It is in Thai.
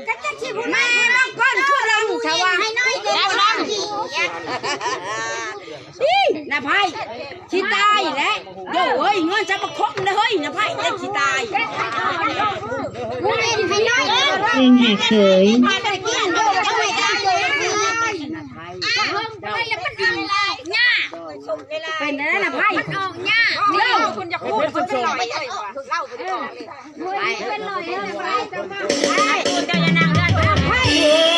ก็จะชิบแม่น้องก้นคือเราชาวาให้น้อยเด็กน้องนี่นะไพ่ชิตายแล้วโย่เฮ้ยเงินจะมาคบเลยเฮ้ยนะไพ่เด็กชิตายกูเล่นให้น้อยเพลงแหกเฉยมาได้เกี่ยนโย่ทำไมได้โย่เป็นอะไรนะไพ่ออกเนี่ยเล่าคุณจะพูดคุณจะหล่อยเล่าเป็นหล่อยเป็นหล่อยเลยไพ่คุณจะอย่านั่งเล่นไพ่